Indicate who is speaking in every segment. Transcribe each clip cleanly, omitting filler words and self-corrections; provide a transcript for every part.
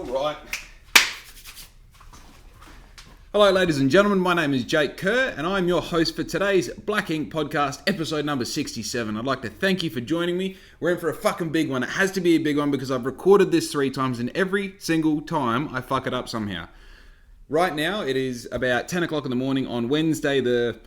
Speaker 1: All right. Hello, ladies and gentlemen. My name is Jake Kerr, and I'm your host for today's Black Ink podcast, episode number 67. I'd like to thank you for joining me. We're in for a fucking big one. It has to be a big one because I've recorded this 3 times, and every single time I fuck it up somehow. Right now, it is about 10 o'clock in the morning on Wednesday, the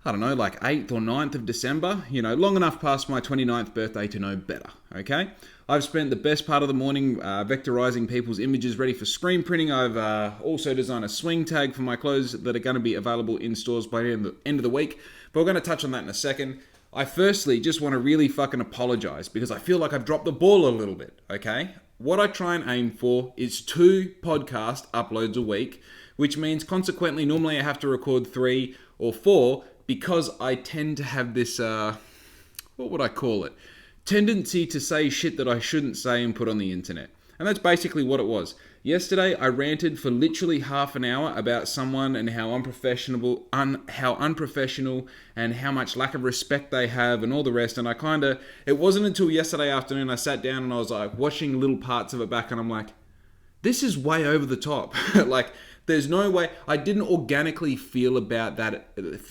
Speaker 1: 8th or 9th of December. You know, long enough past my 29th birthday to know better, okay? I've spent the best part of the morning vectorizing people's images ready for screen printing. I've also designed a swing tag for my clothes that are going to be available in stores by the end of the week. But we're going to touch on that in a second. I firstly just want to really fucking apologize because I feel like I've dropped the ball a little bit, okay? What I try and aim for is 2 podcast uploads a week, which means consequently normally I have to record 3 or 4 because I tend to have this, what would I call it? Tendency to say shit that I shouldn't say and put on the internet. And that's basically what it was. Yesterday, I ranted for literally half an hour about someone and how unprofessional and how much lack of respect they have and all the rest. And it wasn't until yesterday afternoon I sat down and I was like watching little parts of it back and I'm like, this is way over the top. Like, there's no way. I didn't organically feel about that.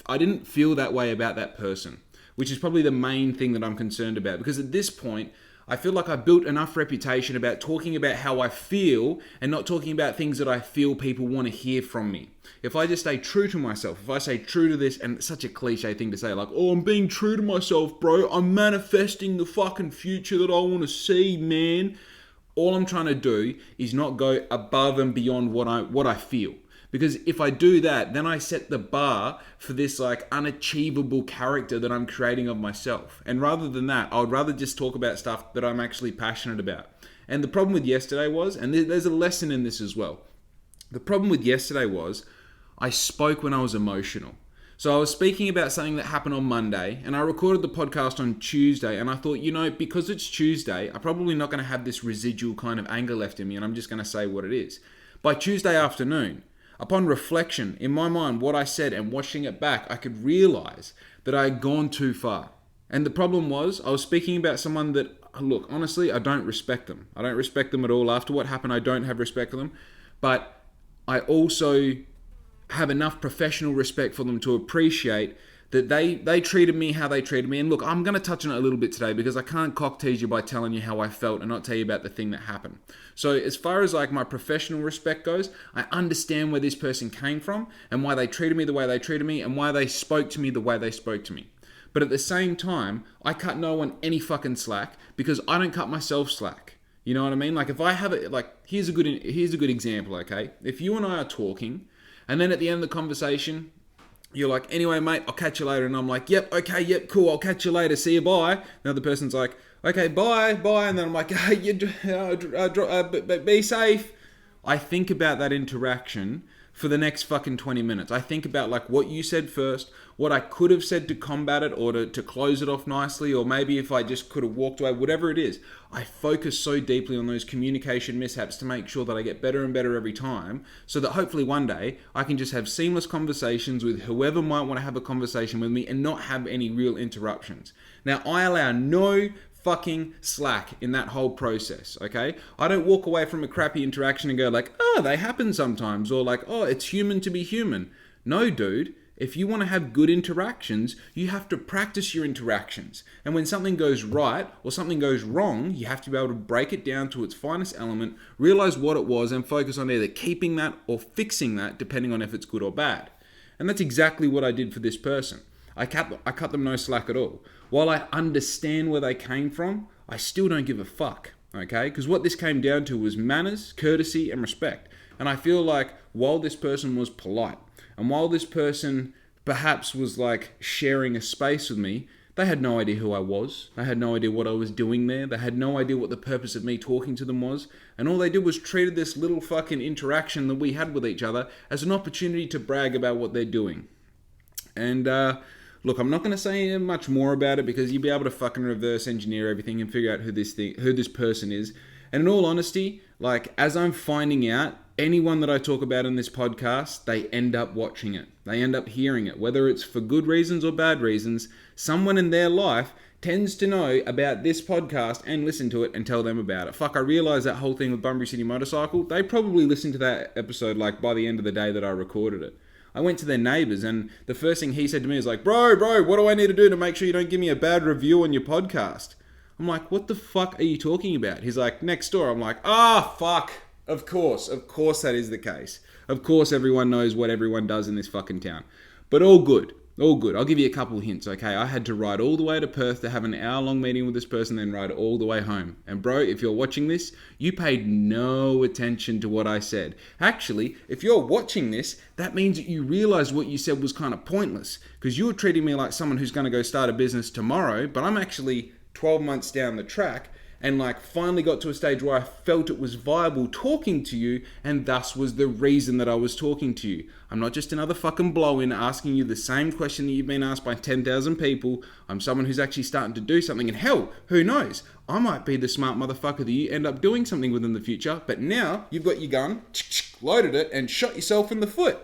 Speaker 1: I didn't feel that way about that person, which is probably the main thing that I'm concerned about. Because at this point, I feel like I built enough reputation about talking about how I feel and not talking about things that I feel people want to hear from me. If I just stay true to myself, if I stay true to this, and it's such a cliche thing to say, like, oh, I'm being true to myself, bro. I'm manifesting the fucking future that I want to see, man. All I'm trying to do is not go above and beyond what I feel. Because if I do that, then I set the bar for this like unachievable character that I'm creating of myself. And rather than that, I would rather just talk about stuff that I'm actually passionate about. And the problem with yesterday was, and there's a lesson in this as well. The problem with yesterday was I spoke when I was emotional. So I was speaking about something that happened on Monday and I recorded the podcast on Tuesday and I thought, you know, because it's Tuesday, I'm probably not going to have this residual kind of anger left in me and I'm just going to say what it is. By Tuesday afternoon, upon reflection, in my mind, what I said and watching it back, I could realize that I had gone too far. And the problem was, I was speaking about someone that, look, honestly, I don't respect them. I don't respect them at all. After what happened, I don't have respect for them. But I also have enough professional respect for them to appreciate that they treated me how they treated me. And look, I'm going to touch on it a little bit today because I can't cock tease you by telling you how I felt and not tell you about the thing that happened. So as far as like my professional respect goes, I understand where this person came from and why they treated me the way they treated me and why they spoke to me the way they spoke to me. But at the same time, I cut no one any fucking slack because I don't cut myself slack. You know what I mean? Like if I have it, like here's a good example, okay? If you and I are talking and then at the end of the conversation, you're like, anyway, mate, I'll catch you later. And I'm like, yep, okay, yep, cool, I'll catch you later. See you, bye. The other person's like, okay, bye. And then I'm like, hey, be safe. I think about that interaction for the next fucking 20 minutes. I think about like what you said first, what I could have said to combat it or to close it off nicely, or maybe if I just could have walked away, whatever it is. I focus so deeply on those communication mishaps to make sure that I get better and better every time so that hopefully one day I can just have seamless conversations with whoever might want to have a conversation with me and not have any real interruptions. Now, I allow no fucking slack in that whole process, okay? I don't walk away from a crappy interaction and go like, oh, they happen sometimes, or like, oh, it's human to be human. No, dude. If you want to have good interactions, you have to practice your interactions. And when something goes right or something goes wrong, you have to be able to break it down to its finest element, realize what it was, and focus on either keeping that or fixing that, depending on if it's good or bad. And that's exactly what I did for this person. I cut them no slack at all. While I understand where they came from, I still don't give a fuck, okay? Because what this came down to was manners, courtesy, and respect. And I feel like while this person was polite, and while this person perhaps was like sharing a space with me, they had no idea who I was. They had no idea what I was doing there. They had no idea what the purpose of me talking to them was. And all they did was treated this little fucking interaction that we had with each other as an opportunity to brag about what they're doing. And look, I'm not going to say much more about it because you'll be able to fucking reverse engineer everything and figure out who this person is. And in all honesty, like as I'm finding out, anyone that I talk about in this podcast, they end up watching it. They end up hearing it. Whether it's for good reasons or bad reasons, someone in their life tends to know about this podcast and listen to it and tell them about it. Fuck, I realised that whole thing with Bunbury City Motorcycle, they probably listened to that episode like by the end of the day that I recorded it. I went to their neighbours and the first thing he said to me was like, bro, what do I need to do to make sure you don't give me a bad review on your podcast? I'm like, what the fuck are you talking about? He's like, next door. I'm like, fuck. Of course that is the case. Of course everyone knows what everyone does in this fucking town. But all good. I'll give you a couple hints, okay? I had to ride all the way to Perth to have an hour-long meeting with this person, then ride all the way home. And bro, if you're watching this, you paid no attention to what I said. Actually, if you're watching this, that means that you realized what you said was kind of pointless, because you were treating me like someone who's going to go start a business tomorrow, but I'm actually 12 months down the track and like finally got to a stage where I felt it was viable talking to you, and thus was the reason that I was talking to you. I'm not just another fucking blow-in asking you the same question that you've been asked by 10,000 people. I'm someone who's actually starting to do something, and hell, who knows? I might be the smart motherfucker that you end up doing something with in the future, but now you've got your gun, loaded it, and shot yourself in the foot.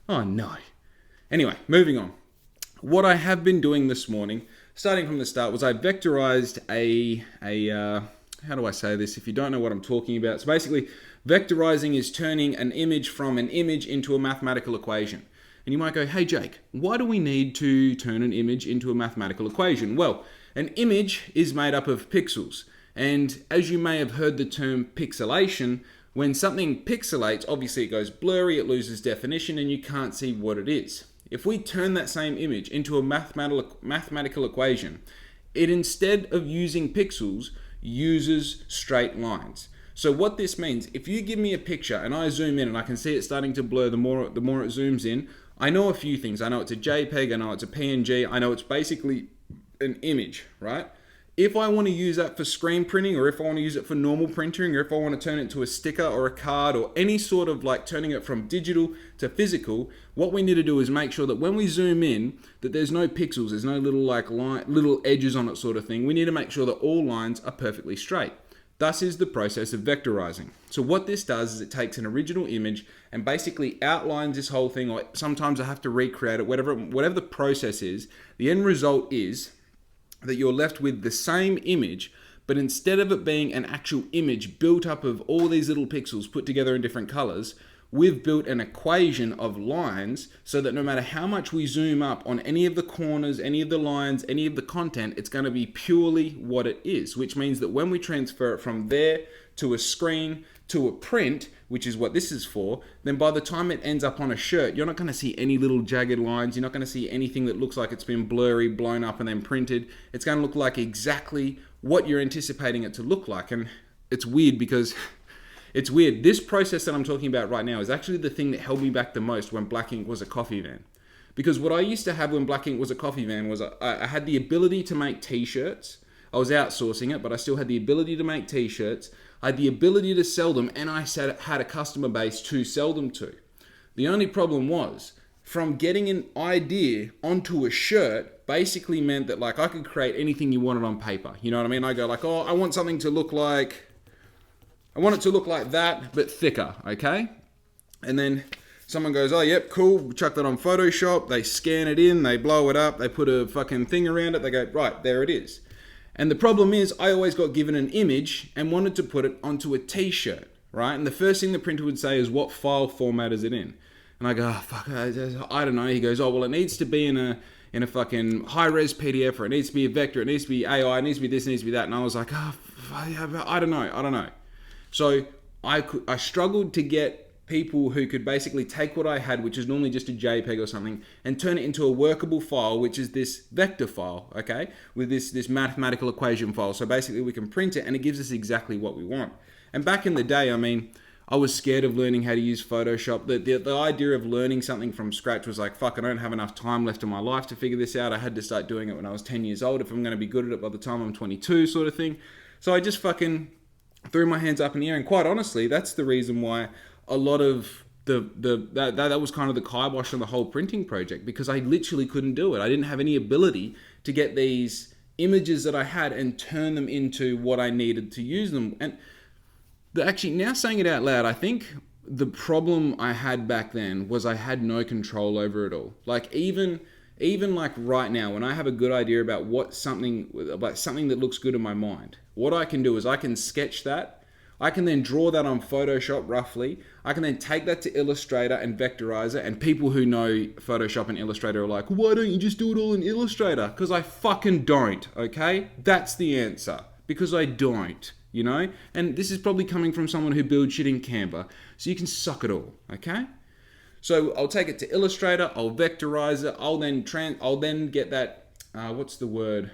Speaker 1: Oh no. Anyway, moving on. What I have been doing this morning, starting from the start, was I vectorized how do I say this if you don't know what I'm talking about? So basically, vectorizing is turning an image from an image into a mathematical equation. And you might go, hey Jake, why do we need to turn an image into a mathematical equation? Well, an image is made up of pixels. And as you may have heard the term pixelation, when something pixelates, obviously it goes blurry, it loses definition, and you can't see what it is. If we turn that same image into a mathematical equation, it, instead of using pixels, uses straight lines. So what this means, if you give me a picture and I zoom in and I can see it starting to blur the more it zooms in, I know a few things. I know it's a JPEG, I know it's a PNG, I know it's basically an image, right? If I want to use that for screen printing, or if I want to use it for normal printing, or if I want to turn it into a sticker or a card or any sort of like turning it from digital to physical, what we need to do is make sure that when we zoom in, that there's no pixels, there's no little like little edges on it sort of thing. We need to make sure that all lines are perfectly straight. Thus is the process of vectorizing. So what this does is it takes an original image and basically outlines this whole thing, or sometimes I have to recreate it, whatever the process is. The end result is that you're left with the same image, but instead of it being an actual image built up of all these little pixels put together in different colors, we've built an equation of lines so that no matter how much we zoom up on any of the corners, any of the lines, any of the content, it's going to be purely what it is, which means that when we transfer it from there to a screen to a print, which is what this is for, then by the time it ends up on a shirt, you're not going to see any little jagged lines. You're not going to see anything that looks like it's been blurry, blown up, and then printed. It's going to look like exactly what you're anticipating it to look like. And it's weird because it's weird. This process that I'm talking about right now is actually the thing that held me back the most when Black Ink was a coffee van. Because what I used to have when Black Ink was a coffee van was I had the ability to make t-shirts. I was outsourcing it, but I still had the ability to make t-shirts. I had the ability to sell them, and I had a customer base to sell them to. The only problem was, from getting an idea onto a shirt basically meant that like I could create anything you wanted on paper. You know what I mean? I go like, oh, I want something to look like, I want it to look like that, but thicker, okay? And then someone goes, oh, yep, cool, chuck that on Photoshop, they scan it in, they blow it up, they put a fucking thing around it, they go, right, there it is. And the problem is, I always got given an image and wanted to put it onto a t-shirt, right? And the first thing the printer would say is, what file format is it in? And I go, oh, fuck, I don't know. He goes, oh, well, it needs to be in a fucking high-res PDF, or it needs to be a vector, it needs to be AI, it needs to be this, it needs to be that. And I was like, oh, I don't know. So I struggled to get people who could basically take what I had, which is normally just a JPEG or something, and turn it into a workable file, which is this vector file, okay, with this mathematical equation file. So basically we can print it and it gives us exactly what we want. And back in the day, I mean, I was scared of learning how to use Photoshop. The idea of learning something from scratch was like, fuck, I don't have enough time left in my life to figure this out. I had to start doing it when I was 10 years old if I'm going to be good at it by the time I'm 22 sort of thing. So I just fucking threw my hands up in the air. And quite honestly, that's the reason why a lot of that was kind of the kibosh on the whole printing project, because I literally couldn't do it. I didn't have any ability to get these images that I had and turn them into what I needed to use them. And actually, now saying it out loud, I think the problem I had back then was I had no control over it all. Like even even like right now, when I have a good idea about something that looks good in my mind, what I can do is I can sketch that. I can then draw that on Photoshop roughly. I can then take that to Illustrator and vectorize it. And people who know Photoshop and Illustrator are like, why don't you just do it all in Illustrator? Because I fucking don't, okay? That's the answer. Because I don't, you know? And this is probably coming from someone who builds shit in Canva. So you can suck it all, okay? So I'll take it to Illustrator. I'll vectorize it. I'll then get that, what's the word?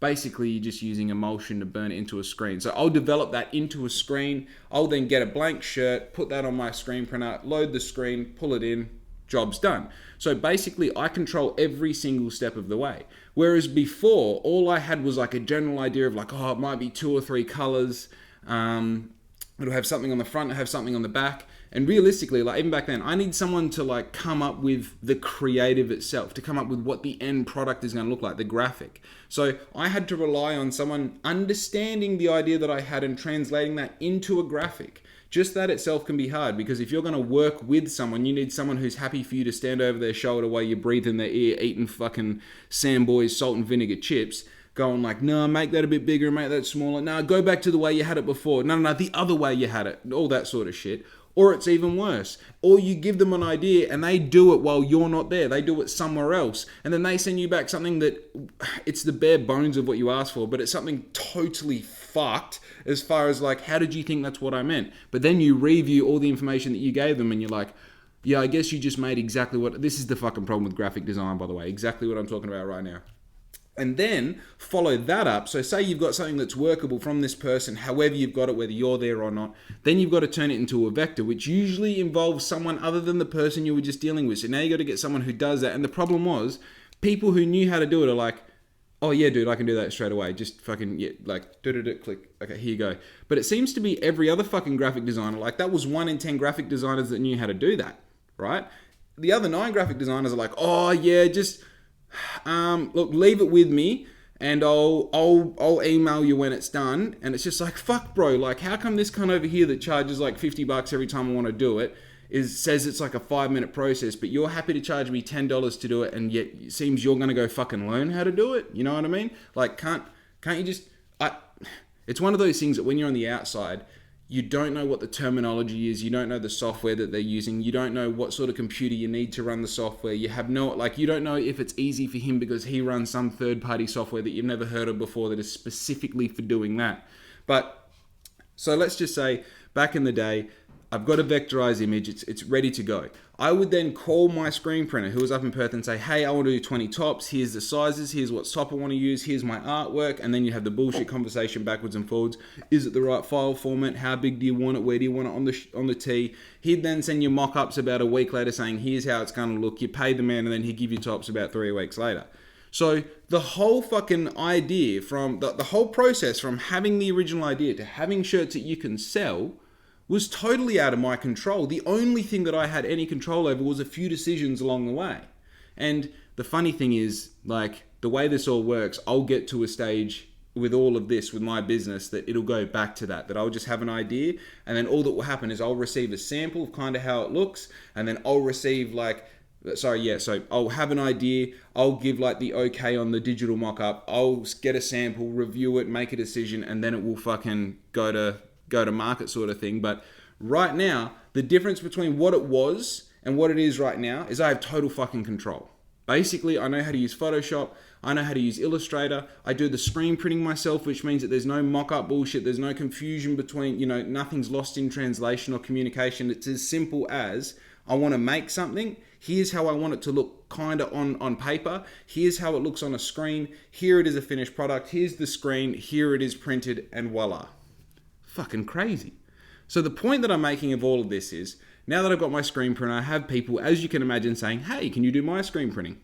Speaker 1: Basically, you're just using emulsion to burn it into a screen. So I'll develop that into a screen. I'll then get a blank shirt, put that on my screen printer, load the screen, pull it in, job's done. So basically, I control every single step of the way. Whereas before, all I had was like a general idea of like, oh, it might be 2 or 3 colors. It'll have something on the front, it'll have something on the back. And realistically, like even back then, I need someone to like come up with the creative itself, to come up with what the end product is going to look like, the graphic. So I had to rely on someone understanding the idea that I had and translating that into a graphic. Just that itself can be hard, because if you're going to work with someone, you need someone who's happy for you to stand over their shoulder while you breathe in their ear, eating fucking Samboy's salt and vinegar chips, going like, no, make that a bit bigger, make that smaller. No, go back to the way you had it before. No, the other way you had it. All that sort of shit. Or it's even worse. Or you give them an idea and they do it while you're not there. They do it somewhere else. And then they send you back something that it's the bare bones of what you asked for, but it's something totally fucked as far as like, how did you think that's what I meant? But then you review all the information that you gave them and you're like, yeah, I guess you just made exactly what... This is the fucking problem with graphic design, by the way. Exactly what I'm talking about right now. And then follow that up. So say you've got something that's workable from this person, however you've got it, whether you're there or not. Then you've got to turn it into a vector, which usually involves someone other than the person you were just dealing with. So now you got to get someone who does that. And the problem was, people who knew how to do it are like, oh yeah, dude, I can do that straight away. Just fucking, yeah, like, click. Okay, here you go. But it seems to be every other fucking graphic designer. Like that was 1 in 10 graphic designers that knew how to do that, right? The other 9 graphic designers are like, oh yeah, just... look, leave it with me and I'll email you when it's done. And it's just like, fuck bro, like how come this cunt over here that charges like $50 every time I want to do it says it's like a 5-minute process, but you're happy to charge me $10 to do it, and yet it seems you're gonna go fucking learn how to do it? You know what I mean? Like can't you just... It's one of those things that when you're on the outside, you don't know what the terminology is. You don't know the software that they're using. You don't know what sort of computer you need to run the software. You have no, like, you don't know if it's easy for him because he runs some third-party software that you've never heard of before that is specifically for doing that. But, so let's just say, back in the day, I've got a vectorized image, it's ready to go. I would then call my screen printer who was up in Perth and say, hey, I want to do 20 tops, here's the sizes, here's what top I want to use, here's my artwork, and then you have the bullshit conversation backwards and forwards. Is it the right file format? How big do you want it? Where do you want it on the tee? He'd then send you mock-ups about a week later saying, here's how it's going to look. You pay the man and then he'd give you tops about 3 weeks later. So the whole fucking idea from, the whole process from having the original idea to having shirts that you can sell was totally out of my control. The only thing that I had any control over was a few decisions along the way. And the funny thing is, like, the way this all works, I'll get to a stage with all of this, with my business, that it'll go back to that I'll just have an idea, and then all that will happen is I'll receive a sample of kind of how it looks, and then I'll receive so I'll have an idea, I'll give like the okay on the digital mock-up, I'll get a sample, review it, make a decision, and then it will fucking go to market sort of thing. But right now, the difference between what it was and what it is right now is I have total fucking control. Basically, I know how to use Photoshop, I know how to use Illustrator, I do the screen printing myself, which means that there's no mock-up bullshit, there's no confusion between, nothing's lost in translation or communication. It's as simple as, I want to make something, here's how I want it to look kind of on paper, here's how it looks on a screen, here it is a finished product, here's the screen, here it is printed, and voila. Fucking crazy. So the point that I'm making of all of this is, now that I've got my screen printer, I have people, as you can imagine, saying, hey, can you do my screen printing?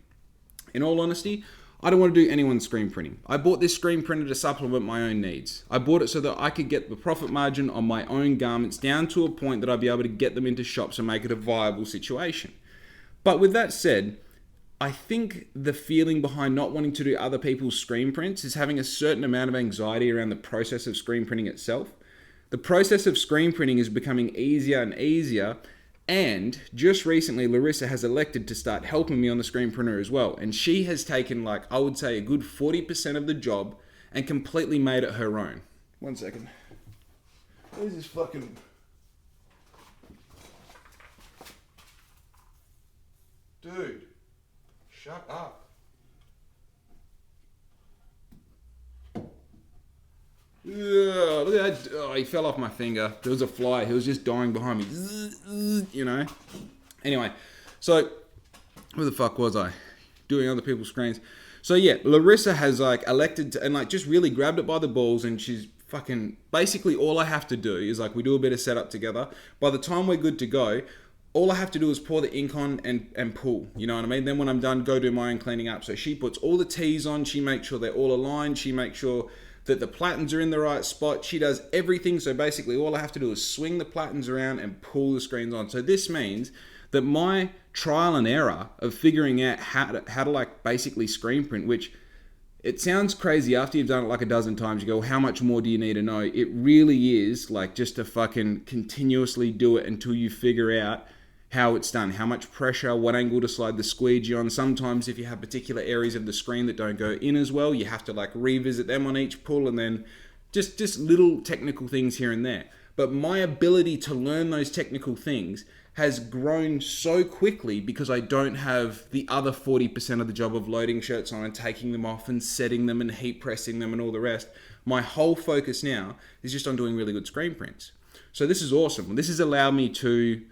Speaker 1: In all honesty, I don't want to do anyone's screen printing. I bought this screen printer to supplement my own needs. I bought it so that I could get the profit margin on my own garments down to a point that I'd be able to get them into shops and make it a viable situation. But with that said, I think the feeling behind not wanting to do other people's screen prints is having a certain amount of anxiety around the process of screen printing itself. The process of screen printing is becoming easier and easier And just recently, Larissa has elected to start helping me on the screen printer as well. And she has taken, like, I would say a good 40% of the job and completely made it her own. One second. Where's this fucking... Dude, shut up. Ugh, look at that. Oh, he fell off my finger. There was a fly. He was just dying behind me. You know? Anyway, so where the fuck was I? Doing other people's screens. So yeah, Larissa has like elected to, and like just really grabbed it by the balls, and she's fucking, basically all I have to do is like we do a bit of setup together. By the time we're good to go, all I have to do is pour the ink on and pull, you know what I mean? Then when I'm done, go do my own cleaning up. So she puts all the T's on, she makes sure they're all aligned, she makes sure that the platens are in the right spot. She does everything. So basically all I have to do is swing the platens around and pull the screens on. So this means that my trial and error of figuring out how to like basically screen print, which it sounds crazy after you've done it like a dozen times, you go, well, how much more do you need to know? It really is like just to fucking continuously do it until you figure out how it's done, how much pressure, what angle to slide the squeegee on. Sometimes if you have particular areas of the screen that don't go in as well, you have to like revisit them on each pull, and then just little technical things here and there. But my ability to learn those technical things has grown so quickly because I don't have the other 40% of the job of loading shirts on and taking them off and setting them and heat pressing them and all the rest. My whole focus now is just on doing really good screen prints. So this is awesome. This has allowed me to,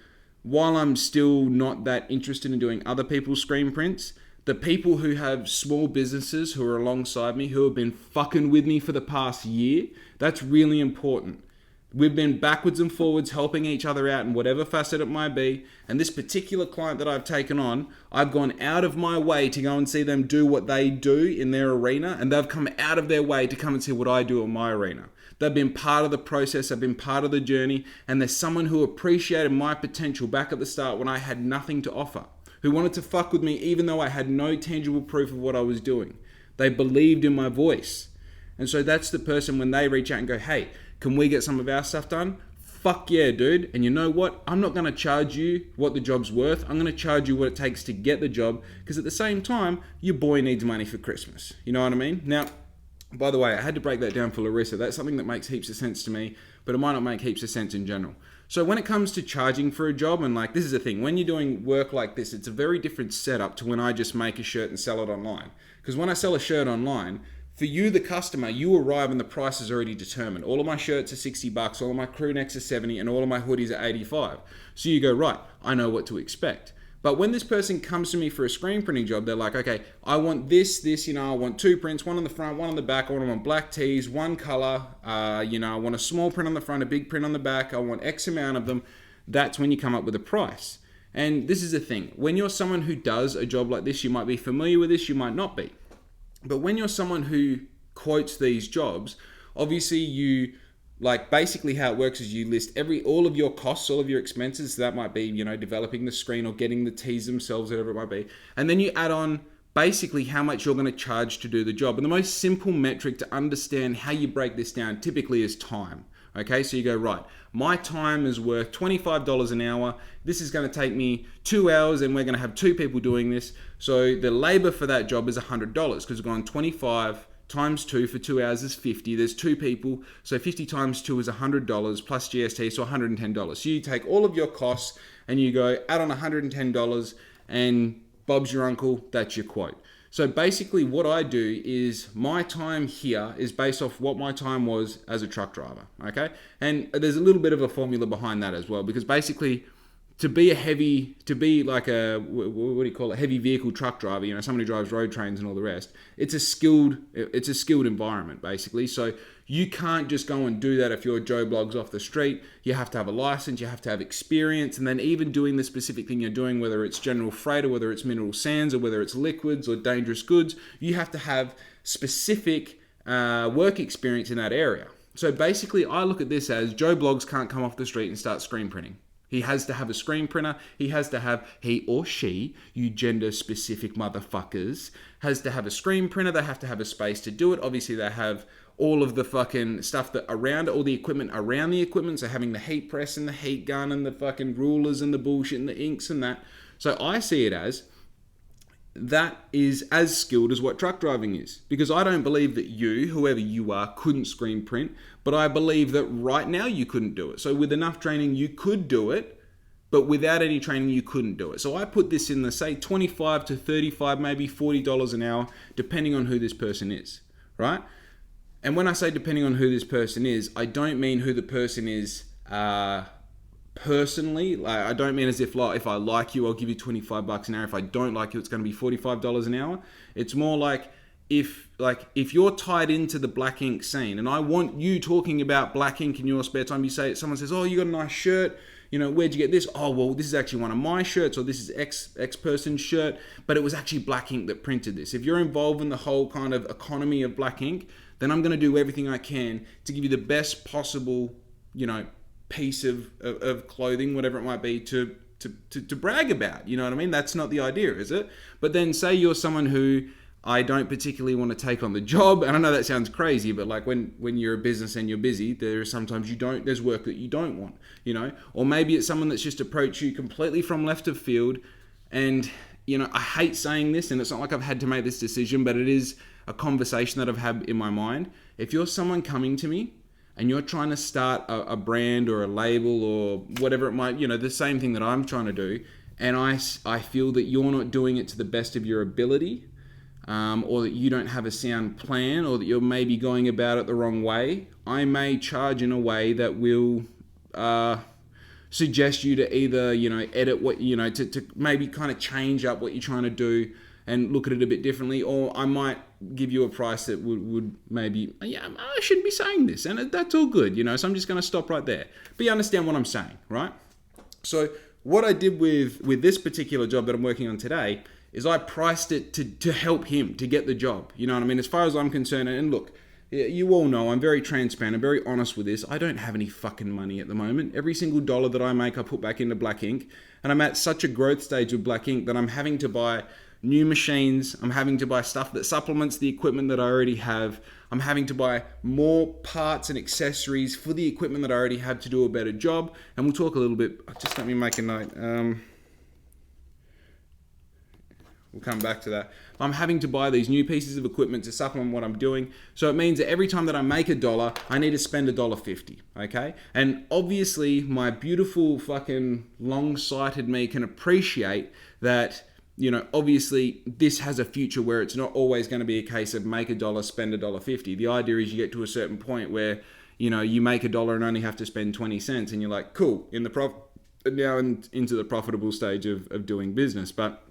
Speaker 1: while I'm still not that interested in doing other people's screen prints, the people who have small businesses who are alongside me, who have been fucking with me for the past year, that's really important. We've been backwards and forwards helping each other out in whatever facet it might be. And this particular client that I've taken on, I've gone out of my way to go and see them do what they do in their arena. And they've come out of their way to come and see what I do in my arena. They've been part of the process. They've been part of the journey. And there's someone who appreciated my potential back at the start when I had nothing to offer, who wanted to fuck with me even though I had no tangible proof of what I was doing. They believed in my voice. And so that's the person when they reach out and go, hey, can we get some of our stuff done? Fuck yeah, dude. And you know what? I'm not going to charge you what the job's worth. I'm going to charge you what it takes to get the job, because at the same time, your boy needs money for Christmas. You know what I mean? Now, by the way, I had to break that down for Larissa. That's something that makes heaps of sense to me, but it might not make heaps of sense in general. So when it comes to charging for a job, and like, this is the thing, when you're doing work like this, it's a very different setup to when I just make a shirt and sell it online. Because when I sell a shirt online, for you, the customer, you arrive and the price is already determined. All of my shirts are $60, all of my crew necks are 70, and all of my hoodies are 85. So you go, right, I know what to expect. But when this person comes to me for a screen printing job, they're like, okay, I want this, I want 2 prints, one on the front, one on the back, I want black tees, one color, I want a small print on the front, a big print on the back, I want X amount of them. That's when you come up with a price. And this is the thing, when you're someone who does a job like this, you might be familiar with this, you might not be. But when you're someone who quotes these jobs, obviously you, like, basically how it works is you list all of your costs, all of your expenses. So that might be, developing the screen or getting the tees themselves, whatever it might be. And then you add on basically how much you're going to charge to do the job. And the most simple metric to understand how you break this down typically is time. Okay, so you go, right, my time is worth $25 an hour. This is going to take me 2 hours and we're going to have 2 people doing this. So the labor for that job is $100 because we've gone 25 times 2 for 2 hours is 50. There's 2 people. So 50 times 2 is $100 plus GST, so $110. So you take all of your costs and you go, add on $110 and Bob's your uncle, that's your quote. So basically what I do is my time here is based off what my time was as a truck driver, okay? And there's a little bit of a formula behind that as well, because basically to be like a, what do you call it, heavy vehicle truck driver, someone who drives road trains and all the rest, it's a skilled environment basically. So you can't just go and do that if you're Joe Blogs off the street. You have to have a license, you have to have experience, and then even doing the specific thing you're doing, whether it's general freight or whether it's mineral sands or whether it's liquids or dangerous goods, you have to have specific work experience in that area. So basically I look at this as Joe Blogs can't come off the street and start screen printing. He has to have a screen printer. He or she, you gender specific motherfuckers, has to have a screen printer. They have to have a space to do it. Obviously they have all of the fucking stuff that around it, all the equipment around the equipment. So having the heat press and the heat gun and the fucking rulers and the bullshit and the inks and that. So I see it as that is as skilled as what truck driving is. Because I don't believe that you, whoever you are, couldn't screen print, but I believe that right now you couldn't do it. So with enough training, you could do it, but without any training, you couldn't do it. So I put this in the, say, 25 to 35, maybe $40 an hour, depending on who this person is, right? And when I say depending on who this person is, I don't mean who the person is personally. Like, I don't mean as if I like you, I'll give you 25 bucks an hour. If I don't like you, it's going to be $45 an hour. It's more like if you're tied into the black ink scene, and I want you talking about black ink in your spare time. You say, someone says, "Oh, you got a nice shirt. You know, where'd you get this?" "Oh, well, this is actually one of my shirts," or "This is X person's shirt, but it was actually black ink that printed this." If you're involved in the whole kind of economy of black ink, then I'm going to do everything I can to give you the best possible, you know, piece of clothing, whatever it might be, to brag about. You know what I mean? That's not the idea, is it? But then say you're someone who I don't particularly want to take on the job, and I know that sounds crazy, but like when you're a business and you're busy, there's work that you don't want, you know? Or maybe it's someone that's just approached you completely from left of field, and, you know, I hate saying this, and it's not like I've had to make this decision, but it is a conversation that I've had in my mind. If you're someone coming to me and you're trying to start a brand or a label or whatever it might, you know, the same thing that I'm trying to do, and I feel that you're not doing it to the best of your ability, or that you don't have a sound plan, or that you're maybe going about it the wrong way, I may charge in a way that will suggest you to either, you know, edit what, you know, to maybe kind of change up what you're trying to do and look at it a bit differently, or I might give you a price that would maybe, yeah, I shouldn't be saying this, and that's all good, you know, so I'm just going to stop right there. But you understand what I'm saying, right? So what I did with this particular job that I'm working on today is I priced it to help him to get the job, you know what I mean? As far as I'm concerned, and look, you all know I'm very transparent, I'm very honest with this. I don't have any fucking money at the moment. Every single dollar that I make, I put back into black ink, and I'm at such a growth stage with black ink that I'm having to buy new machines, I'm having to buy stuff that supplements the equipment that I already have, I'm having to buy more parts and accessories for the equipment that I already have to do a better job, and we'll talk a little bit, just let me make a note, we'll come back to that. I'm having to buy these new pieces of equipment to supplement what I'm doing, so it means that every time that I make $1, I need to spend $1.50, okay? And obviously, my beautiful fucking long-sighted me can appreciate that, you know, obviously this has a future where it's not always going to be a case of make $1, spend $1.50. The idea is you get to a certain point where, you know, you make $1 and only have to spend 20 cents, and you're like, cool, now into the profitable stage of doing business. But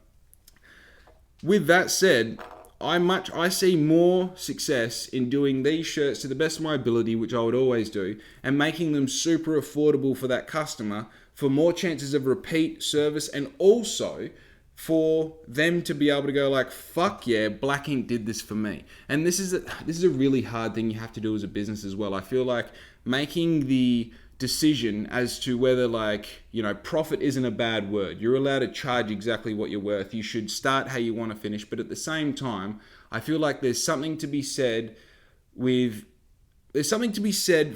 Speaker 1: with that said, I see more success in doing these shirts to the best of my ability, which I would always do, and making them super affordable for that customer, for more chances of repeat service, and also for them to be able to go like, fuck yeah, black ink did this for me. And this is a really hard thing you have to do as a business as well. I feel like making the decision as to whether, like, you know, profit isn't a bad word. You're allowed to charge exactly what you're worth. You should start how you want to finish. But at the same time, I feel like there's something to be said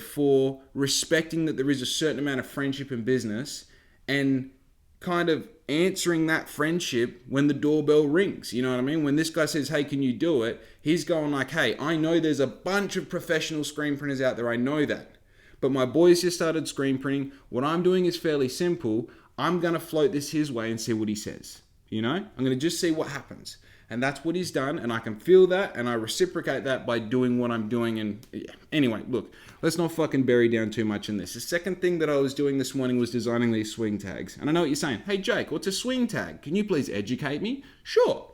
Speaker 1: for respecting that there is a certain amount of friendship in business, and kind of answering that friendship when the doorbell rings. You know what I mean? When this guy says, hey, can you do it? He's going like, hey, I know there's a bunch of professional screen printers out there. I know that. But my boys just started screen printing. What I'm doing is fairly simple. I'm going to float this his way and see what he says. You know? I'm going to just see what happens. And that's what he's done. And I can feel that. And I reciprocate that by doing what I'm doing. And yeah. Anyway, look, let's not fucking bury down too much in this. The second thing that I was doing this morning was designing these swing tags. And I know what you're saying. Hey, Jake, what's a swing tag? Can you please educate me? Sure.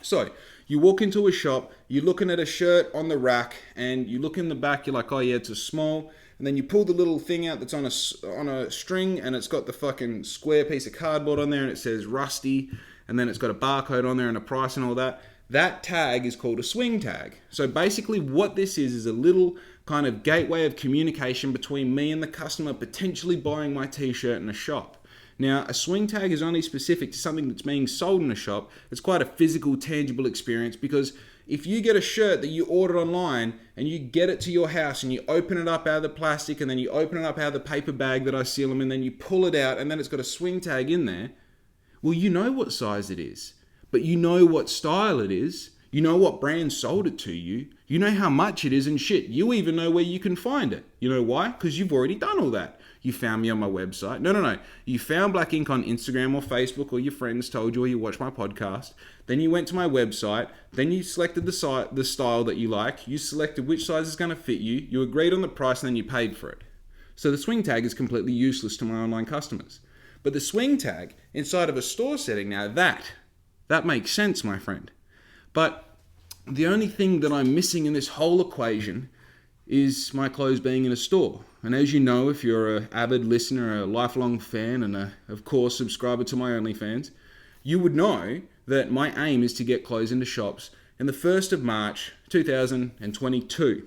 Speaker 1: So you walk into a shop, you're looking at a shirt on the rack, and you look in the back, you're like, oh yeah, it's a small. And then you pull the little thing out that's on a string, and it's got the fucking square piece of cardboard on there, and it says Rusty, and then it's got a barcode on there and a price and all that. That tag is called a swing tag. So basically what this is a little kind of gateway of communication between me and the customer potentially buying my t-shirt in a shop. Now, a swing tag is only specific to something that's being sold in a shop. It's quite a physical, tangible experience, because if you get a shirt that you ordered online and you get it to your house and you open it up out of the plastic and then you open it up out of the paper bag that I seal them in, then you pull it out and then it's got a swing tag in there, well, you know what size it is, but you know what style it is. You know what brand sold it to you. You know how much it is and shit. You even know where you can find it. You know why? Because you've already done all that. You found me on my website. No. You found Black Ink on Instagram or Facebook, or your friends told you, or you watched my podcast. Then you went to my website. Then you selected the style that you like. You selected which size is going to fit you. You agreed on the price and then you paid for it. So the swing tag is completely useless to my online customers. But the swing tag inside of a store setting, now that makes sense, my friend. But the only thing that I'm missing in this whole equation is my clothes being in a store. And as you know, if you're an avid listener, a lifelong fan, and of course, subscriber to my OnlyFans, you would know that my aim is to get clothes into shops in the 1st of March 2022.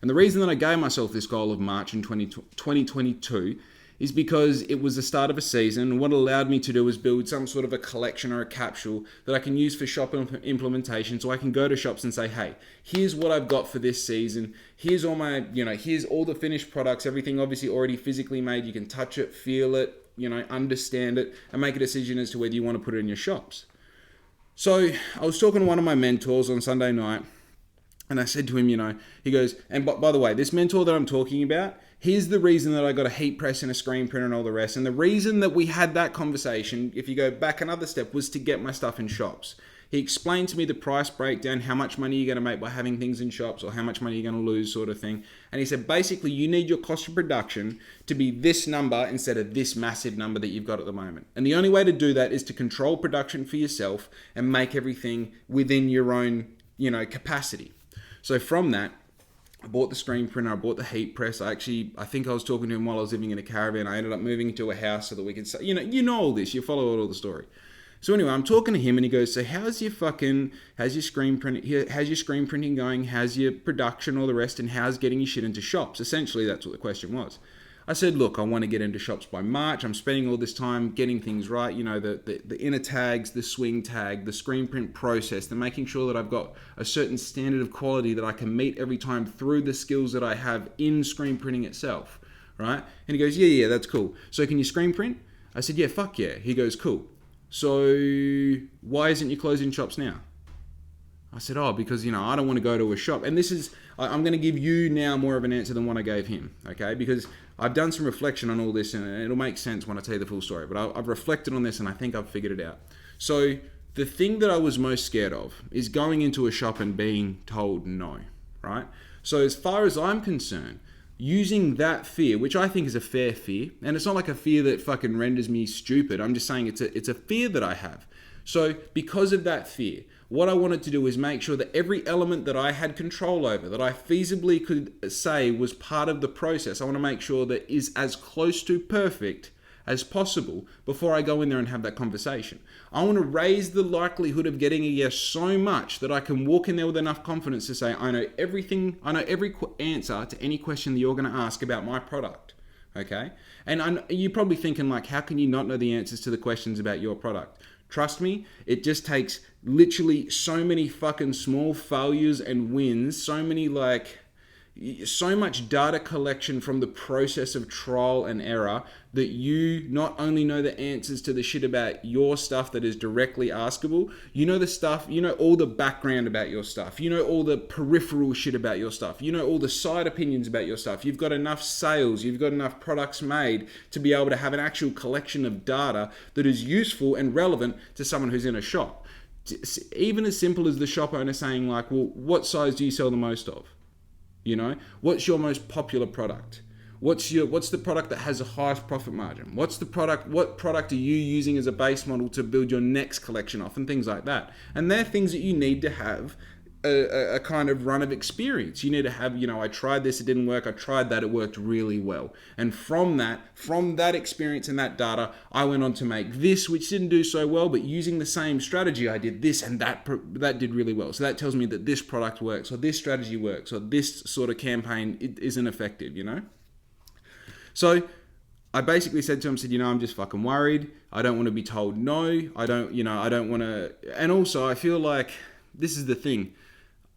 Speaker 1: And the reason that I gave myself this goal of March in 2022 is because it was the start of a season. What it allowed me to do was build some sort of a collection or a capsule that I can use for shop implementation. So I can go to shops and say, hey, here's what I've got for this season. Here's all my, here's all the finished products, everything obviously already physically made. You can touch it, feel it, understand it, and make a decision as to whether you want to put it in your shops. So I was talking to one of my mentors on Sunday night, and I said to him, he goes, and by the way, this mentor that I'm talking about, here's the reason that I got a heat press and a screen printer and all the rest. And the reason that we had that conversation, if you go back another step, was to get my stuff in shops. He explained to me the price breakdown, how much money you're going to make by having things in shops or how much money you're going to lose sort of thing. And he said, basically, you need your cost of production to be this number instead of this massive number that you've got at the moment. And the only way to do that is to control production for yourself and make everything within your own, capacity. So from that, I bought the screen printer, I bought the heat press. I think I was talking to him while I was living in a caravan. I ended up moving into a house so that we could say, you know all this, you follow all the story. So anyway, I'm talking to him and he goes, so how's your screen printing going? How's your production, all the rest, and how's getting your shit into shops? Essentially, that's what the question was. I said, look, I want to get into shops by March. I'm spending all this time getting things right. The inner tags, the swing tag, the screen print process, the making sure that I've got a certain standard of quality that I can meet every time through the skills that I have in screen printing itself, right? And he goes, yeah, that's cool. So can you screen print? I said, yeah, fuck yeah. He goes, cool. So why isn't your clothes in shops now? I said, because, I don't want to go to a shop. And I'm going to give you now more of an answer than what I gave him, okay? Because I've done some reflection on all this and it'll make sense when I tell you the full story. But I've reflected on this and I think I've figured it out. So the thing that I was most scared of is going into a shop and being told no, right? So as far as I'm concerned, using that fear, which I think is a fair fear, and it's not like a fear that fucking renders me stupid. I'm just saying it's a fear that I have. So because of that fear, what I wanted to do is make sure that every element that I had control over, that I feasibly could say was part of the process, I want to make sure that is as close to perfect as possible before I go in there and have that conversation. I want to raise the likelihood of getting a yes so much that I can walk in there with enough confidence to say, I know everything, I know every answer to any question that you're going to ask about my product. Okay? And you're probably thinking how can you not know the answers to the questions about your product? Trust me, it just takes literally so many fucking small failures and wins, so much data collection from the process of trial and error that you not only know the answers to the shit about your stuff that is directly askable, you know the stuff, you know all the background about your stuff, you know all the peripheral shit about your stuff, you know all the side opinions about your stuff, you've got enough sales, you've got enough products made to be able to have an actual collection of data that is useful and relevant to someone who's in a shop. Even as simple as the shop owner saying well, what size do you sell the most of? What's your most popular product? What's the product that has the highest profit margin? What product are you using as a base model to build your next collection off and things like that? And they're things that you need to have a kind of run of experience. You need to have, I tried this, it didn't work. I tried that, it worked really well. And from that experience and that data, I went on to make this, which didn't do so well, but using the same strategy, I did this and that did really well. So that tells me that this product works, or this strategy works, or this sort of campaign isn't effective, So I basically said to him, I'm just fucking worried. I don't want to be told no. I don't want to, and also I feel like this is the thing.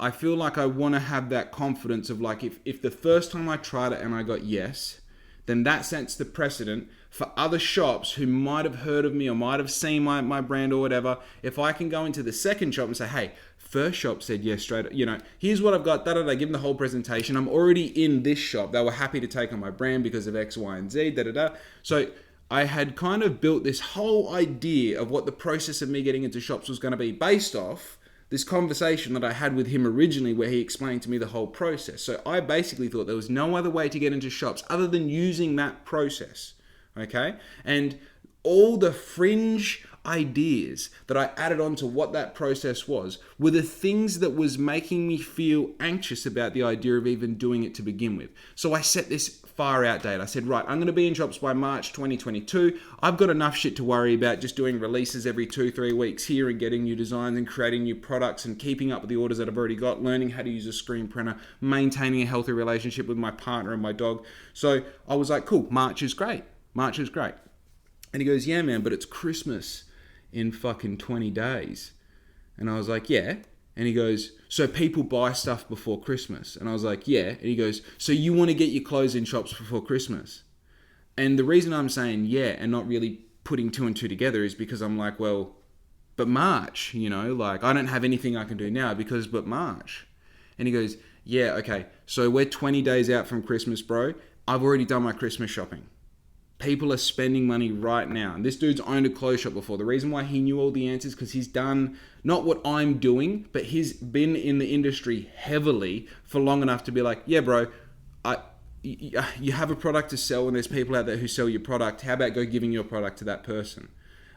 Speaker 1: I feel like I want to have that confidence of like, if the first time I tried it and I got yes, then that sets the precedent for other shops who might have heard of me or might have seen my brand or whatever. If I can go into the second shop and say, hey, first shop said yes straight, here's what I've got, give them the whole presentation. I'm already in this shop. They were happy to take on my brand because of X, Y, and Z, So I had kind of built this whole idea of what the process of me getting into shops was going to be based off this conversation that I had with him originally where he explained to me the whole process. So I basically thought there was no other way to get into shops other than using that process, okay? And all the fringe ideas that I added on to what that process was were the things that was making me feel anxious about the idea of even doing it to begin with. So I set this far out date. I said, right, I'm going to be in shops by March 2022. I've got enough shit to worry about just doing releases every 2-3 weeks here and getting new designs and creating new products and keeping up with the orders that I've already got, learning how to use a screen printer, maintaining a healthy relationship with my partner and my dog. So I was like, cool, March is great. March is great. And he goes, yeah, man, but it's Christmas in fucking 20 days. And I was like, yeah. And he goes, so people buy stuff before Christmas? And I was like, yeah. And he goes, so you want to get your clothes in shops before Christmas? And the reason I'm saying yeah and not really putting two and two together is because I'm like, well, but March, I don't have anything I can do now but March. And he goes, yeah, okay. So we're 20 days out from Christmas, bro. I've already done my Christmas shopping. People are spending money right now. And this dude's owned a clothes shop before. The reason why he knew all the answers because he's done not what I'm doing, but he's been in the industry heavily for long enough to be like, yeah, bro, you have a product to sell and there's people out there who sell your product. How about go giving your product to that person?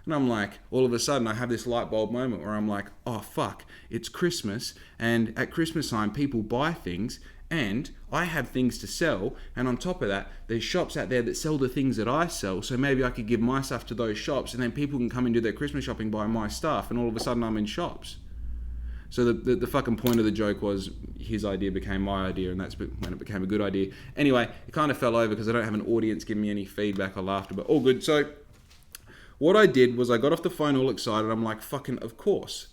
Speaker 1: And I'm like, all of a sudden I have this light bulb moment where I'm like, oh, fuck, it's Christmas. And at Christmas time, people buy things and I have things to sell. And on top of that, there's shops out there that sell the things that I sell. So maybe I could give my stuff to those shops and then people can come and do their Christmas shopping, buy my stuff. And all of a sudden I'm in shops. So the fucking point of the joke was his idea became my idea, and that's when it became a good idea. Anyway, it kind of fell over because I don't have an audience giving me any feedback or laughter, but all good. So what I did was I got off the phone all excited. I'm like, fucking, of course.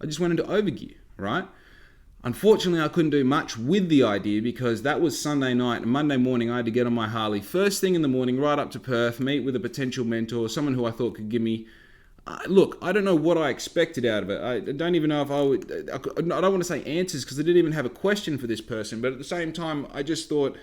Speaker 1: I just went into overgear, right? Unfortunately, I couldn't do much with the idea because that was Sunday night and Monday morning I had to get on my Harley first thing in the morning, right up to Perth, meet with a potential mentor, someone who I thought could give me... look, I don't know what I expected out of it. I don't even know if I would... I don't want to say answers because I didn't even have a question for this person, but at the same time, I just thought...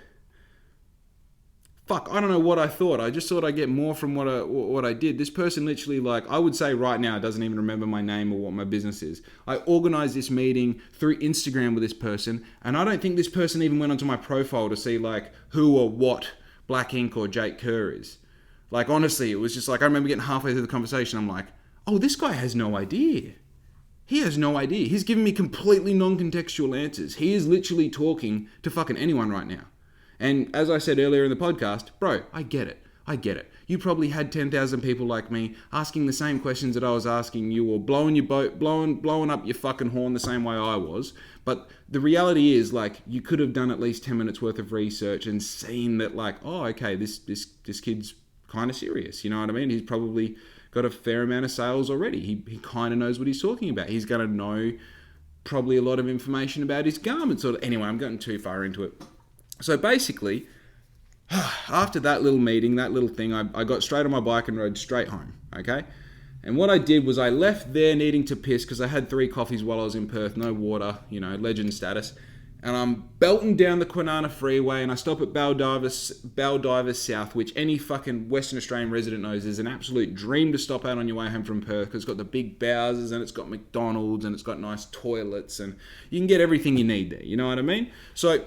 Speaker 1: Fuck, I don't know what I thought. I just thought I'd get more from what I did. This person literally, I would say right now, doesn't even remember my name or what my business is. I organized this meeting through Instagram with this person, and I don't think this person even went onto my profile to see, who or what BLXCK INK or Jake Kerr is. Honestly, it was just I remember getting halfway through the conversation, I'm like, oh, this guy has no idea. He has no idea. He's giving me completely non-contextual answers. He is literally talking to fucking anyone right now. And as I said earlier in the podcast, bro, I get it. You probably had 10,000 people like me asking the same questions that I was asking you, or blowing up your fucking horn the same way I was. But the reality is, you could have done at least 10 minutes worth of research and seen that, oh, okay, this kid's kind of serious. You know what I mean? He's probably got a fair amount of sales already. He kind of knows what he's talking about. He's going to know probably a lot of information about his garments. Anyway, I'm getting too far into it. So basically, after that little meeting, that little thing, I got straight on my bike and rode straight home, okay? And what I did was I left there needing to piss because I had 3 coffees while I was in Perth, no water, legend status. And I'm belting down the Kwinana Freeway and I stop at Baldivis South, which any fucking Western Australian resident knows is an absolute dream to stop out on your way home from Perth because it's got the big Bowsers and it's got McDonald's and it's got nice toilets and you can get everything you need there, you know what I mean? So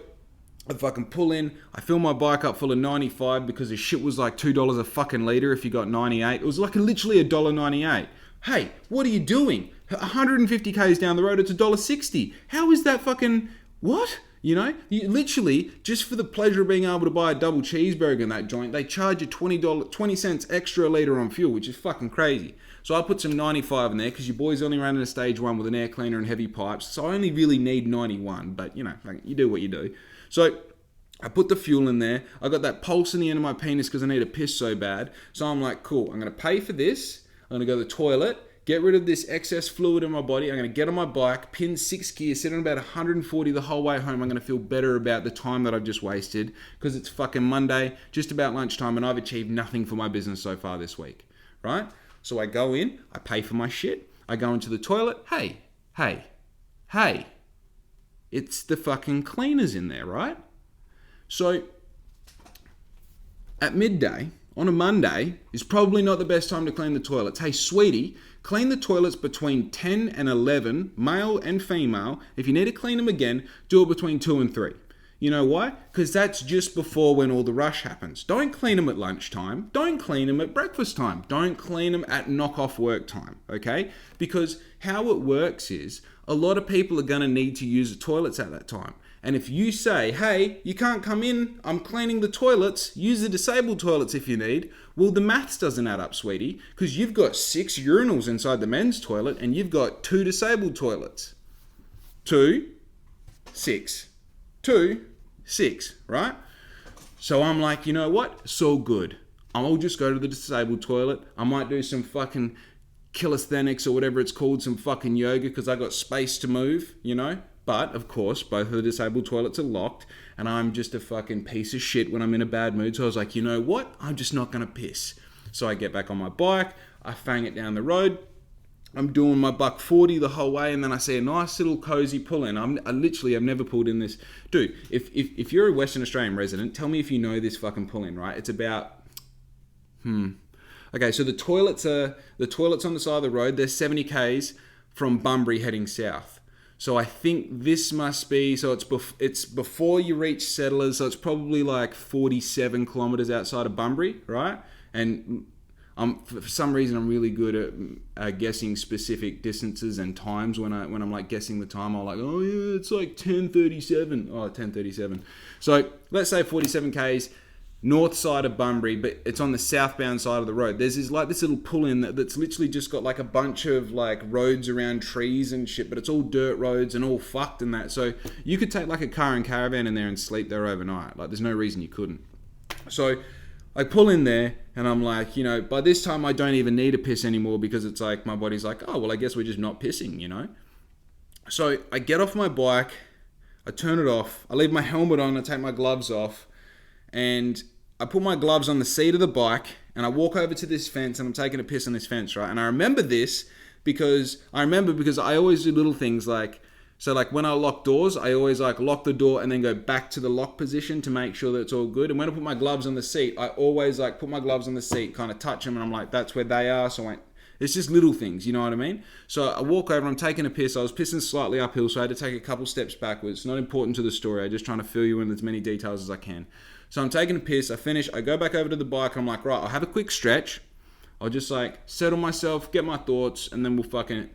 Speaker 1: I fucking pull in, I fill my bike up full of 95 because the shit was $2 a fucking litre if you got 98. It was literally $1.98. Hey, what are you doing? 150 k's down the road, it's $1.60. How is that fucking... What? You literally, just for the pleasure of being able to buy a double cheeseburger in that joint, they charge you 20 cents extra a litre on fuel, which is fucking crazy. So I put some 95 in there because your boy's only running a stage 1 with an air cleaner and heavy pipes. So I only really need 91, but you do what you do. So I put the fuel in there. I got that pulse in the end of my penis because I need to piss so bad. So I'm like, cool, I'm going to pay for this. I'm going to go to the toilet, get rid of this excess fluid in my body. I'm going to get on my bike, pin 6 gear, sit on about 140 the whole way home. I'm going to feel better about the time that I've just wasted because it's fucking Monday, just about lunchtime, and I've achieved nothing for my business so far this week, right? So I go in, I pay for my shit, I go into the toilet. Hey, it's the fucking cleaners in there, right? So at midday on a Monday is probably not the best time to clean the toilets. Hey, sweetie, clean the toilets between 10 and 11, male and female. If you need to clean them again, do it between 2 and 3. You know why? Because that's just before when all the rush happens. Don't clean them at lunchtime. Don't clean them at breakfast time. Don't clean them at knock-off work time, okay? Because how it works is a lot of people are going to need to use the toilets at that time. And if you say, hey, you can't come in, I'm cleaning the toilets, use the disabled toilets if you need, well, the maths doesn't add up, sweetie, because you've got 6 urinals inside the men's toilet and you've got 2 disabled toilets. 2, 6. 2, 6, right? So I'm like, you know what? It's all good. I'll just go to the disabled toilet. I might do some fucking calisthenics or whatever it's called, some fucking yoga because I got space to move, you know? But, of course, both of the disabled toilets are locked and I'm just a fucking piece of shit when I'm in a bad mood. So I was like, you know what? I'm just not going to piss. So I get back on my bike. I fang it down the road. I'm doing my $140 the whole way, and then I see a nice little cozy pull-in. I've never pulled in this. Dude, if you're a Western Australian resident, tell me if you know this fucking pull-in, right? It's about... Okay, so the toilets on the side of the road. They're 70 Ks from Bunbury heading south. So I think this must be... So it's before you reach Settlers, so it's probably like 47 kilometres outside of Bunbury, right? And... for some reason, I'm really good at guessing specific distances and times. When I'm like guessing the time, I'm like, oh yeah, it's like 10:37. Oh, 10:37. So let's say 47 Ks, north side of Bunbury, but it's on the southbound side of the road. There's this little pull-in that's literally just got like a bunch of like roads around trees and shit, but it's all dirt roads and all fucked and that. So you could take like a car and caravan in there and sleep there overnight. Like there's no reason you couldn't. So I pull in there and I'm like, you know, by this time I don't even need to piss anymore because it's like, my body's like, oh, well, I guess we're just not pissing, you know? So I get off my bike, I turn it off, I leave my helmet on, I take my gloves off, and I put my gloves on the seat of the bike and I walk over to this fence and I'm taking a piss on this fence, right? And I remember this because I always do little things like, so like when I lock doors, I always like lock the door and then go back to the lock position to make sure that it's all good. And when I put my gloves on the seat, I always like put my gloves on the seat, kind of touch them, and I'm like, that's where they are. So it's just little things, you know what I mean? So I walk over, I'm taking a piss. I was pissing slightly uphill, so I had to take a couple steps backwards. Not important to the story. I'm just trying to fill you in as many details as I can. So I'm taking a piss. I finish. I go back over to the bike. I'm like, right, I'll have a quick stretch. I'll just like settle myself, get my thoughts, and then we'll fucking...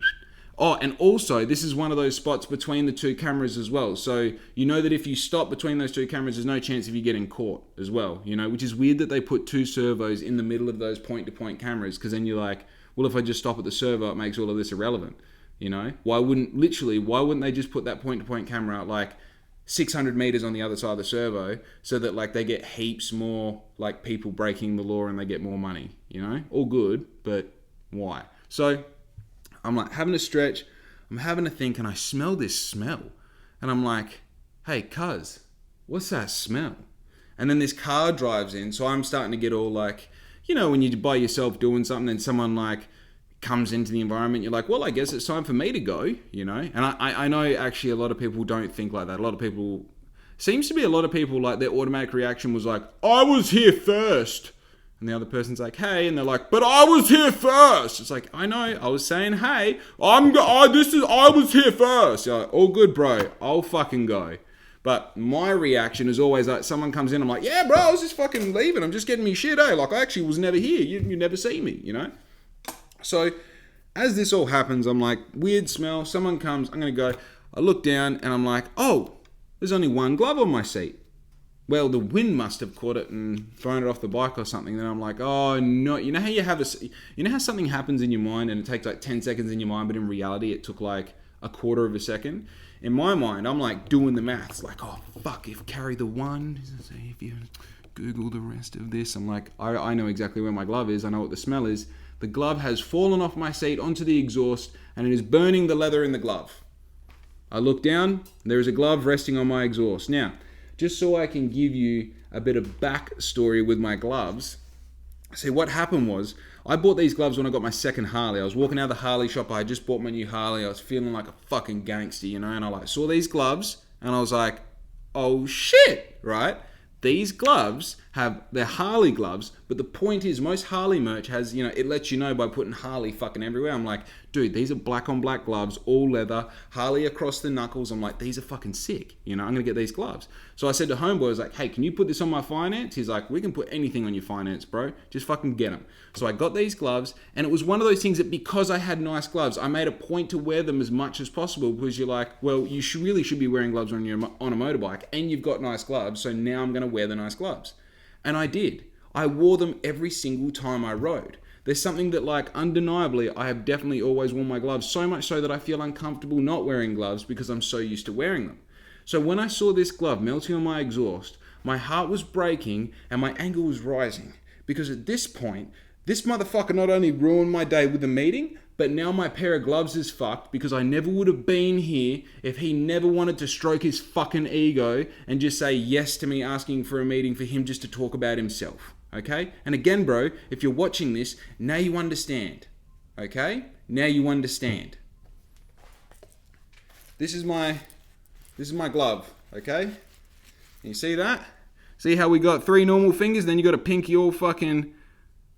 Speaker 1: Oh, and also, this is one of those spots between the two cameras as well. So, you know that if you stop between those two cameras, there's no chance of you getting caught as well, you know, which is weird that they put 2 servos in the middle of those point-to-point cameras, because then you're like, well, if I just stop at the servo, it makes all of this irrelevant, you know? Why wouldn't they just put that point-to-point camera out like 600 meters on the other side of the servo so that like they get heaps more like people breaking the law and they get more money, you know? All good, but why? So... I'm like having a stretch, I'm having a think, and I smell this smell. And I'm like, hey, cuz, what's that smell? And then this car drives in, so I'm starting to get all like, you know, when you're by yourself doing something and someone like comes into the environment, you're like, well, I guess it's time for me to go, you know? And I know actually a lot of people don't think like that. Seems to be a lot of people like their automatic reaction was like, I was here first. And the other person's like, hey, and they're like, but I was here first. It's like, I know, I was saying, hey, I was here first. You're like, all good, bro, I'll fucking go. But my reaction is always like, someone comes in, I'm like, yeah, bro, I was just fucking leaving. I'm just getting me shit, eh? Like, I actually was never here. You never see me, you know? So, as this all happens, I'm like, weird smell. Someone comes, I'm going to go. I look down, and I'm like, oh, there's only one glove on my seat. Well, the wind must have caught it and thrown it off the bike or something. Then I'm like, oh no, you know how something happens in your mind and it takes like 10 seconds in your mind, but in reality it took like a quarter of a second. In my mind, I'm like doing the maths, like, oh fuck, if carry the one, if you Google the rest of this. I'm like, I know exactly where my glove is. I know what the smell is. The glove has fallen off my seat onto the exhaust and it is burning the leather in the glove. I look down, there is a glove resting on my exhaust. Now, just so I can give you a bit of backstory with my gloves, see what happened was, I bought these gloves when I got my second Harley. I was walking out of the Harley shop, I had just bought my new Harley, I was feeling like a fucking gangster, you know, and I saw these gloves, and I was like, oh shit, right? These gloves they're Harley gloves, but the point is most Harley merch has, it lets you know by putting Harley fucking everywhere. I'm like, dude, these are black on black gloves, all leather, Harley across the knuckles. I'm like, these are fucking sick. I'm going to get these gloves. So I said to homeboy, I was like, hey, can you put this on my finance? He's like, we can put anything on your finance, bro. Just fucking get them. So I got these gloves, and it was one of those things that because I had nice gloves, I made a point to wear them as much as possible because you're like, well, you really should be wearing gloves on a motorbike, and you've got nice gloves, so now I'm going to wear the nice gloves. And I did. I wore them every single time I rode. There's something that, like, undeniably, I have definitely always worn my gloves, so much so that I feel uncomfortable not wearing gloves because I'm so used to wearing them. So when I saw this glove melting on my exhaust, my heart was breaking and my anger was rising. Because at this point, this motherfucker not only ruined my day with the meeting, but now my pair of gloves is fucked because I never would have been here if he never wanted to stroke his fucking ego and just say yes to me asking for a meeting for him just to talk about himself. Okay? And again, bro, if you're watching this, now you understand. Okay? Now you understand. This is my glove. Okay? You see that? See how we got 3 normal fingers, then you got a pinky all fucking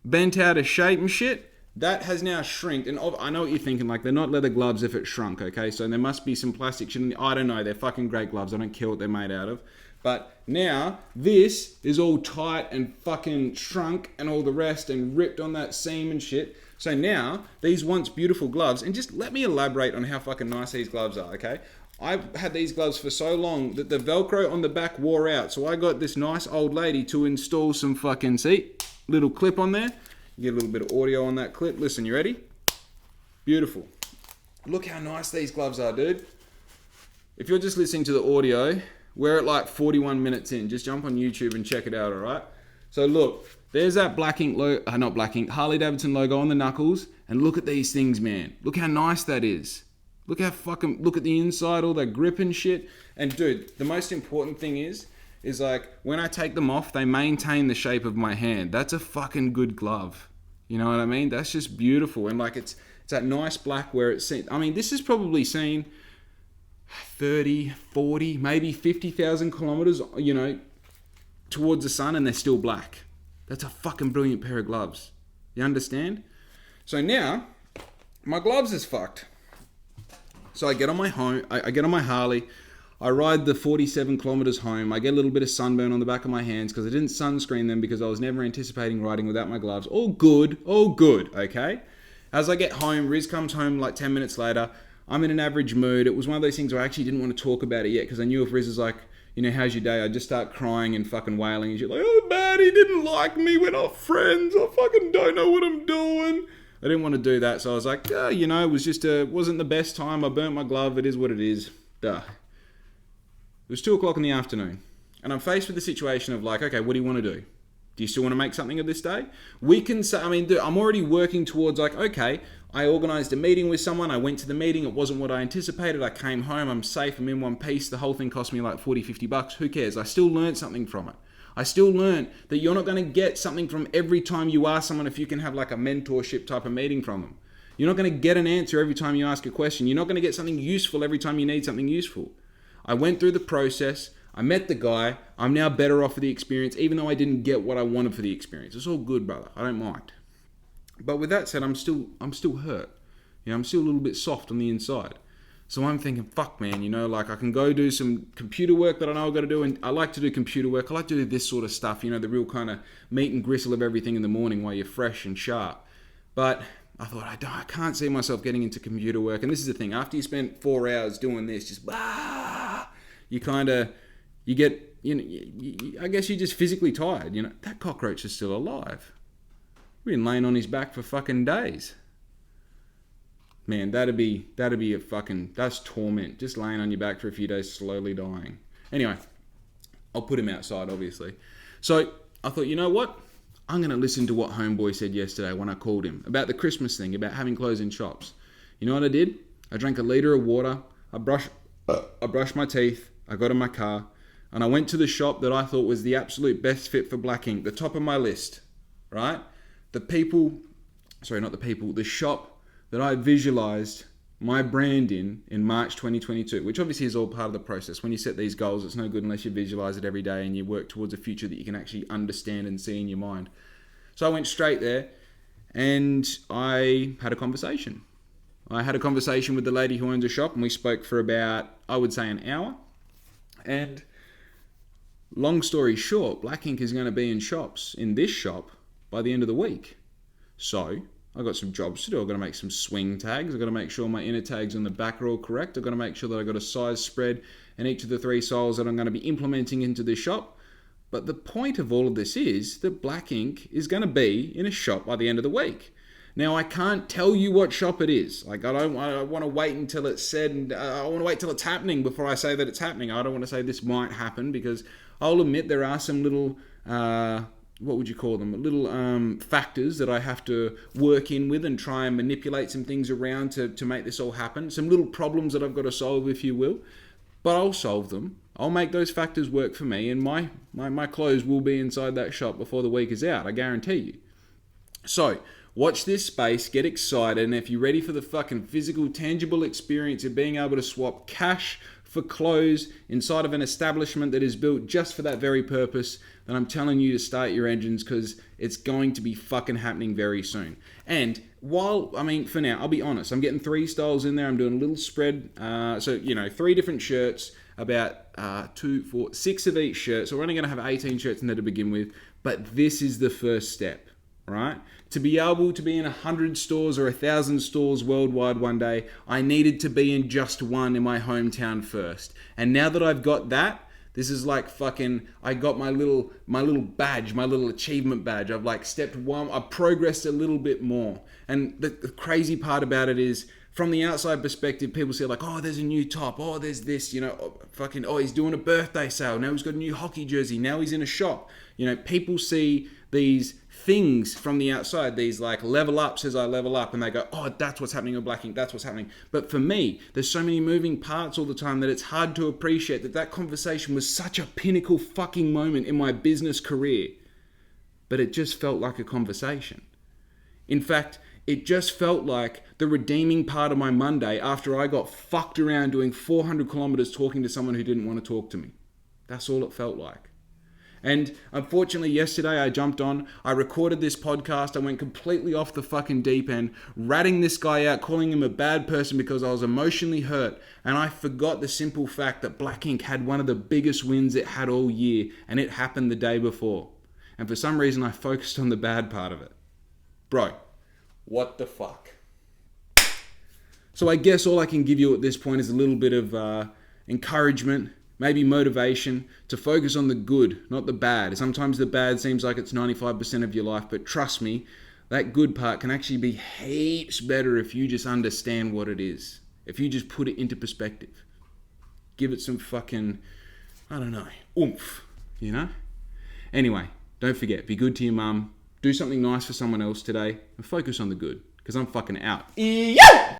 Speaker 1: bent out of shape and shit? That has now shrinked, and I know what you're thinking, like, they're not leather gloves if it shrunk, okay? So there must be some plastic shit in the, I don't know, they're fucking great gloves, I don't care what they're made out of. But now, this is all tight and fucking shrunk and all the rest and ripped on that seam and shit. So now, these once beautiful gloves, and just let me elaborate on how fucking nice these gloves are, okay? I've had these gloves for so long that the Velcro on the back wore out, so I got this nice old lady to install some fucking, see, little clip on there. You get a little bit of audio on that clip. Listen, you ready? Beautiful. Look how nice these gloves are, dude. If you're just listening to the audio, we're at like 41 minutes in. Just jump on YouTube and check it out, all right? So look, there's that black ink not black ink, Harley Davidson logo on the knuckles. And look at these things, man. Look how nice that is. Look at the inside, all that grip and shit. And dude, the most important thing is like, when I take them off, they maintain the shape of my hand. That's a fucking good glove. You know what I mean? That's just beautiful. And like, it's that nice black where it's seen. I mean, this is probably seen 30, 40, maybe 50,000 kilometers, towards the sun, and they're still black. That's a fucking brilliant pair of gloves. You understand? So now, my gloves is fucked. So I get on my Harley. I ride the 47 kilometers home. I get a little bit of sunburn on the back of my hands because I didn't sunscreen them because I was never anticipating riding without my gloves. All good, okay? As I get home, Riz comes home like 10 minutes later. I'm in an average mood. It was one of those things where I actually didn't want to talk about it yet because I knew if Riz is like, how's your day? I'd just start crying and fucking wailing and shit like, oh man, he didn't like me. We're not friends. I fucking don't know what I'm doing. I didn't want to do that. So I was like, it was just wasn't the best time. I burnt my glove. It is what it is. Duh. It was 2 o'clock in the afternoon, and I'm faced with the situation of like, okay, what do you want to do? Do you still want to make something of this day? We can say, I'm already working towards like, okay, I organized a meeting with someone. I went to the meeting. It wasn't what I anticipated. I came home. I'm safe. I'm in one piece. The whole thing cost me like 40, 50 bucks. Who cares? I still learned something from it. I still learned that you're not going to get something from every time you ask someone if you can have like a mentorship type of meeting from them. You're not going to get an answer every time you ask a question. You're not going to get something useful every time you need something useful. I went through the process. I met the guy. I'm now better off for the experience, even though I didn't get what I wanted for the experience. It's all good, brother. I don't mind. But with that said, I'm still hurt. I'm still a little bit soft on the inside. So I'm thinking, fuck, man, like I can go do some computer work that I know I've got to do. And I like to do computer work. I like to do this sort of stuff, the real kind of meat and gristle of everything in the morning while you're fresh and sharp. But I thought, I can't see myself getting into computer work. And this is the thing. After you spend 4 hours doing this, just, you get, I guess you're just physically tired. That cockroach is still alive. We've been laying on his back for fucking days. Man, that'd be a fucking, that's torment. Just laying on your back for a few days, slowly dying. Anyway, I'll put him outside, obviously. So I thought, you know what? I'm going to listen to what Homeboy said yesterday when I called him about the Christmas thing, about having clothes in shops. You know what I did? I drank a litre of water, I brushed my teeth, I got in my car, and I went to the shop that I thought was the absolute best fit for black ink, the top of my list, right? The shop that I visualized my brand in March 2022, which obviously is all part of the process. When you set these goals, it's no good unless you visualize it every day and you work towards a future that you can actually understand and see in your mind. So I went straight there and I had a conversation. I had a conversation with the lady who owns a shop, and we spoke for about, I would say, an hour. And long story short, black ink is going to be in this shop by the end of the week. So I've got some jobs to do. I've got to make some swing tags. I've got to make sure my inner tags on the back are all correct. I've got to make sure that I've got a size spread in each of the 3 soles that I'm going to be implementing into this shop. But the point of all of this is that black ink is going to be in a shop by the end of the week. Now, I can't tell you what shop it is. Like, I want to wait until it's said, and I want to wait till it's happening before I say that it's happening. I don't want to say this might happen, because I'll admit there are some little, what would you call them? Little factors that I have to work in with and try and manipulate some things around to make this all happen. Some little problems that I've got to solve, if you will. But I'll solve them. I'll make those factors work for me, and my clothes will be inside that shop before the week is out. I guarantee you. So, watch this space, get excited, and if you're ready for the fucking physical, tangible experience of being able to swap cash for clothes inside of an establishment that is built just for that very purpose, then I'm telling you to start your engines, because it's going to be fucking happening very soon. And for now, I'll be honest, I'm getting 3 styles in there. I'm doing a little spread. 3 different shirts, about 2, 4, 6 of each shirt. So we're only going to have 18 shirts in there to begin with. But this is the first step, right? To be able to be in 100 stores or 1,000 stores worldwide one day, I needed to be in just one in my hometown first. And now that I've got that, this is like fucking, I got my little badge, my little achievement badge. I've like stepped one, I've progressed a little bit more. And the crazy part about it is, from the outside perspective, people say like, oh, there's a new top. Oh, there's this, he's doing a birthday sale. Now he's got a new hockey jersey. Now he's in a shop. People see these things from the outside, these like level ups as I level up, and they go, oh, that's what's happening with black ink, that's what's happening. But for me, there's so many moving parts all the time that it's hard to appreciate that conversation was such a pinnacle fucking moment in my business career. But it just felt like a conversation. In fact, it just felt like the redeeming part of my Monday after I got fucked around doing 400 kilometers talking to someone who didn't want to talk to me. That's all it felt like. And unfortunately, yesterday I jumped on, I recorded this podcast, I went completely off the fucking deep end, ratting this guy out, calling him a bad person because I was emotionally hurt, and I forgot the simple fact that black ink had one of the biggest wins it had all year, and it happened the day before. And for some reason, I focused on the bad part of it. Bro, what the fuck? So I guess all I can give you at this point is a little bit of encouragement, maybe motivation to focus on the good, not the bad. Sometimes the bad seems like it's 95% of your life, but trust me, that good part can actually be heaps better if you just understand what it is. If you just put it into perspective. Give it some fucking, oomph, Anyway, don't forget, be good to your mum, do something nice for someone else today, and focus on the good, because I'm fucking out. Yeah!